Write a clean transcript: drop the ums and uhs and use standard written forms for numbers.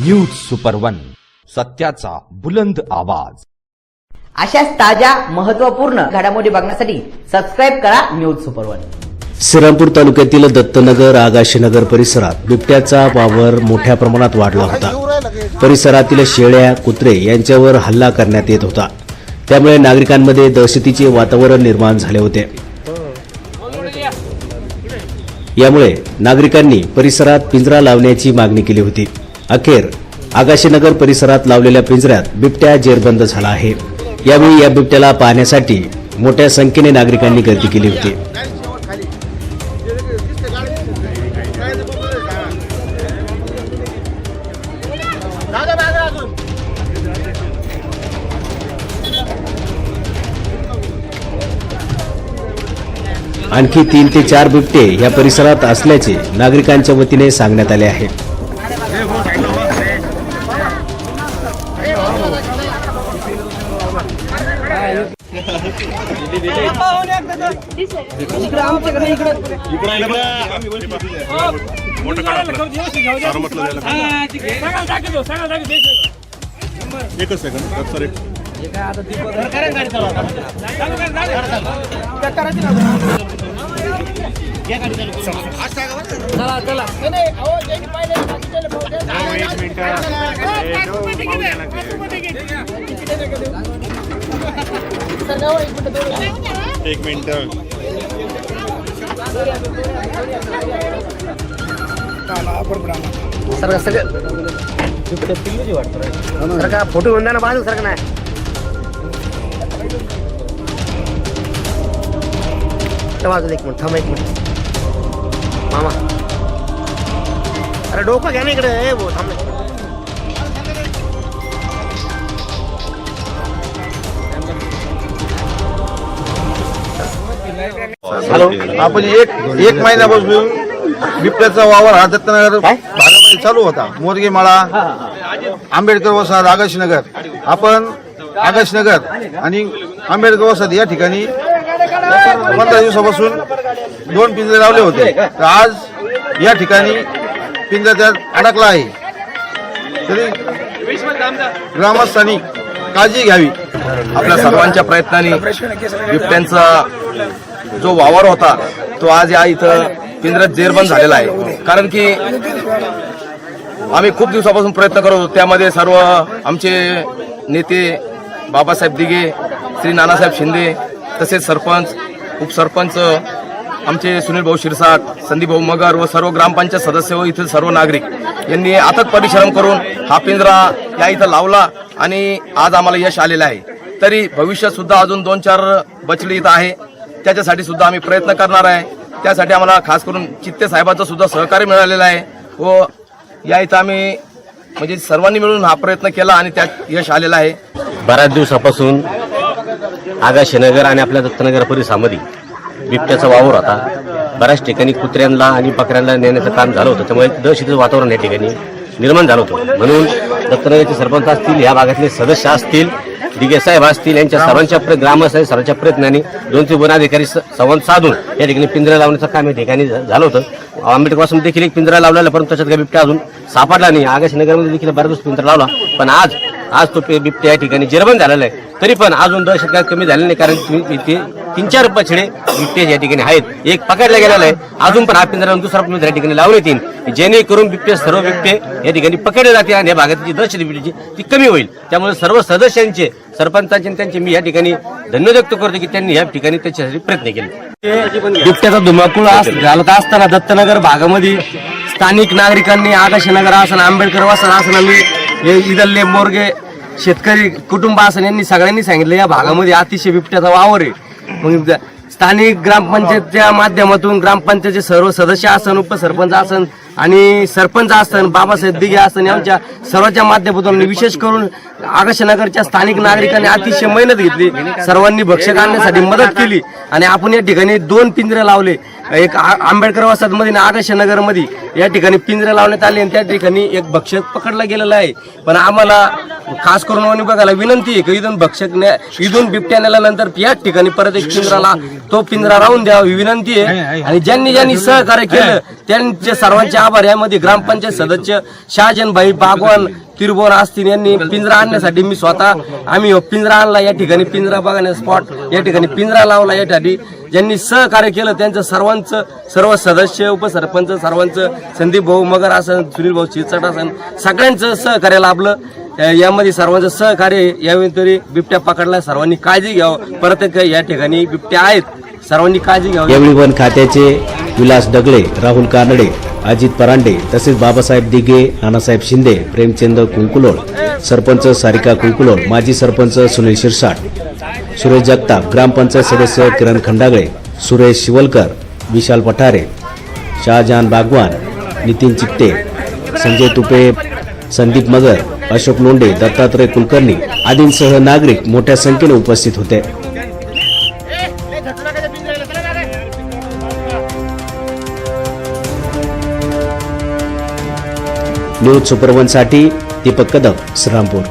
News super one, सत्याचा बुलंद आवाज। अशाच ताज्या महत्त्वपूर्ण घडामोडी बघण्यासाठी सबस्क्राइब करा न्यूज सुपर वन। श्रीरामपूर तालुक्यातील दत्तनगर आगाशीनगर परिसरात बिबट्याचा वावर मोठ्या प्रमाणात वाढला होता। परिसरातील शेळ्या कुत्रे यांच्यावर हल्ला करण्यात येत होता, त्यामुळे नागरिकांमध्ये दहशतीचे वातावरण निर्माण झाले होते। यामुळे नागरिकांनी परिसरात पिंजरा लावण्याची मागणी केली होती। अखेर आगाशीनगर परिसरात लावलेल्या पिंजऱ्यात बिबट्या जेरबंद झाला आहे। यावेळी या बिबट्याला पाहण्यासाठी मोठ्या संख्येने नागरिकांनी गर्दी केली होती। आणखी 3 ते 4 बिबटे या परिसरात असल्याचे नागरिकांच्या वतीने सांगण्यात आले आहे। एक मिनिट सर का फोटो घेऊन द्या ना बाजू सर नाही बाजूला एक मिनिट थांबा, एक मिनिट मामा, अरे डोकं घ्या ना इकडे थांब। हॅलो, आपण एक महिन्यापासून बिबट्याचा वावर हा दत्तनगर भागामध्ये चालू होता। मोरगे माळा, आंबेडकर वसाहत, आगाशीनगर। आपण आगाशीनगर आणि आंबेडकर वसाहत या ठिकाणी 15 दिवसापासून 2 पिंजरे लावले होते, तर आज या ठिकाणी पिंजरा त्यात अडकला आहे। तरी ग्रामस्थांनी काळजी घ्यावी। आपल्या सर्वांच्या प्रयत्नांनी बिबट्यांचा जो वावर होता तो आज या इथं पिंजऱ्यात जेरबंद झालेला आहे। कारण की आम्ही खूप दिवसापासून प्रयत्न करत होतो, त्यामध्ये सर्व आमचे नेते बाबासाहेब दिघे, श्री नानासाहेब शिंदे, तसेच सरपंच, उपसरपंच आमचे सुनील भाऊ शिरसाट, संदीप भाऊ मगर व सर्व ग्रामपंचायत सदस्य व इथले सर्व नागरिक यांनी अथक परिश्रम करून हा पिंजरा या इथं लावला आणि आज आम्हाला यश आलेलं आहे। तरी भविष्यात सुद्धा अजून 2-4 बछडी इथं आहे, त्याच्यासाठी सुद्धा आम्ही प्रयत्न करणार आहे। त्यासाठी आम्हाला खास करून चित्ते साहेबांचं सुद्धा सहकार्य मिळालेलं आहे व या इथं आम्ही म्हणजे सर्वांनी मिळून हा प्रयत्न केला आणि त्यात यश आलेलं आहे। बऱ्याच दिवसापासून आगाशीनगर आणि आपल्या दत्तनगर परिसरामध्ये बिबट्याचा वावर होता। बऱ्याच ठिकाणी कुत्र्यांना आणि बकऱ्यांना नेण्याचं काम झालं होतं, त्यामुळे दहशतीचं वातावरण या ठिकाणी निर्माण झालं होतं। म्हणून दत्तनगरचे सरपंच असतील, या भागातले सदस्य असतील, दिघे साहेब असतील, यांच्या सर्वांच्या ग्रामस्थ सर्वांच्या प्रयत्नांनी 2 ते 2 अधिकारी संवाद साधून या ठिकाणी पिंजरा लावण्याचं काम या ठिकाणी झालं होतं। आंबेडकरपासून देखील एक पिंजरा लावलेला, परंतु त्याच्यात काही बिबट्या अजून सापडला नाही। आगाशीनगरमध्ये देखील बऱ्याच दिवस पिंजरा लावला, पण आज तो बिबट्या या ठिकाणी जेरबंद झालेला आहे। तरी पण अजून दहशत काय कमी झाली नाही, कारण इथे 3-4 बछडे बिबटे या ठिकाणी आहेत, एक पकडला गेलेला आहे। अजून पण हा पिंजरा दुसरा पिंजरा या ठिकाणी लावण्यात येईल, जेणेकरून बिबटे सर्व बिबटे या ठिकाणी पकडले जातील आणि या भागाची दहशत बिबटीची ती कमी होईल। त्यामुळे सर्व सदस्यांचे, सरपंचांचे त्यांचे मी या ठिकाणी धन्यवाद व्यक्त करतो की त्यांनी या ठिकाणी त्याच्यासाठी प्रयत्न केले। बिबट्याचा धुमाकूळ झाला असताना दत्तनगर भागामध्ये स्थानिक नागरिकांनी आगाशीनगर आसन, आंबेडकर वसाहत आसन, आम्ही इथले मोरगे शेतकरी कुटुंब आसन यांनी सगळ्यांनी सांगितलं या भागामध्ये अतिशय बिबट्याचा वावर आहे। मग स्थानिक ग्रामपंचायतच्या माध्यमातून ग्रामपंचायतचे सर्व सदस्य आसन, उपसरपंच आसन आणि सरपंच आसन, बाबासाहेब दिघे आसन यांच्या सर्वांच्या माध्यमातून विशेष करून आगाशीनगरच्या स्थानिक नागरिकांनी अतिशय मेहनत घेतली, सर्वांनी भक्ष्य आणण्यासाठी मदत केली आणि आपण या ठिकाणी 2 पिंजरे लावले, एक आंबेडकर वसाहतमध्ये आणि आगाशीनगरमध्ये या ठिकाणी पिंजरे लावण्यात आले आणि त्या ठिकाणी एक भक्ष्य पकडला गेलेला आहे। पण आम्हाला खास करून वन विभागाला विनंती आहे की इथून भक्षक इथून बिबट्या नेल्यानंतर याच ठिकाणी परत एक पिंजराला तो पिंजरा राहून द्यावा ही विनंती आहे. आणि ज्यांनी सहकार्य केलं त्यांचे सर्वांचे आभार. यामध्ये ग्रामपंचायत सदस्य शहाजनभाई बागवान तिरुभुवन असतील यांनी पिंजरा आणण्यासाठी मी स्वतः आम्ही पिंजरा आणला या ठिकाणी, पिंजरा बघण्याचा स्पॉट या ठिकाणी पिंजरा लावला या ठिकाणी. ज्यांनी सहकार्य केलं त्यांचं सर्वांचं, सर्व सदस्य उपसरपंच सर्वांचं, संदीप भाऊ मगर असन, सुनील भाऊ चिचट असन, सगळ्यांचं सहकार्य लाभलं. यामध्ये सर्वांचं सहकार्य यावेळी तरी बिबट्या पकडला. सर्वांनी काळजी घ्यावं. परत या ठिकाणी बिबट्या आहेत, सर्वांनी काळजी घ्यावी. यावेळी वन खात्याचे विलास डगळे, राहुल कानडे, अजित परांडे तसेच बाबासाहेब दिघे, नानासाहेब शिंदे, प्रेमचंद कुंकुलोड, सरपंच सारिका कुंकुलोड, माजी सरपंच सुनील शिरसाट, सुरेश जगताप, ग्रामपंचायत सदस्य किरण खंडागळे, सुरेश शिवलकर, विशाल पठारे, शहाजहान बागवान, नितीन चित्ते, संजय तुपे, संदीप मगर, अशोक लोंढे, दत्तात्रय कुलकर्णी आदींसह नागरिक मोठ्या संख्येने उपस्थित होते. न्यूज सुपरवनसाठी दीपक कदम, श्रीरामपूर.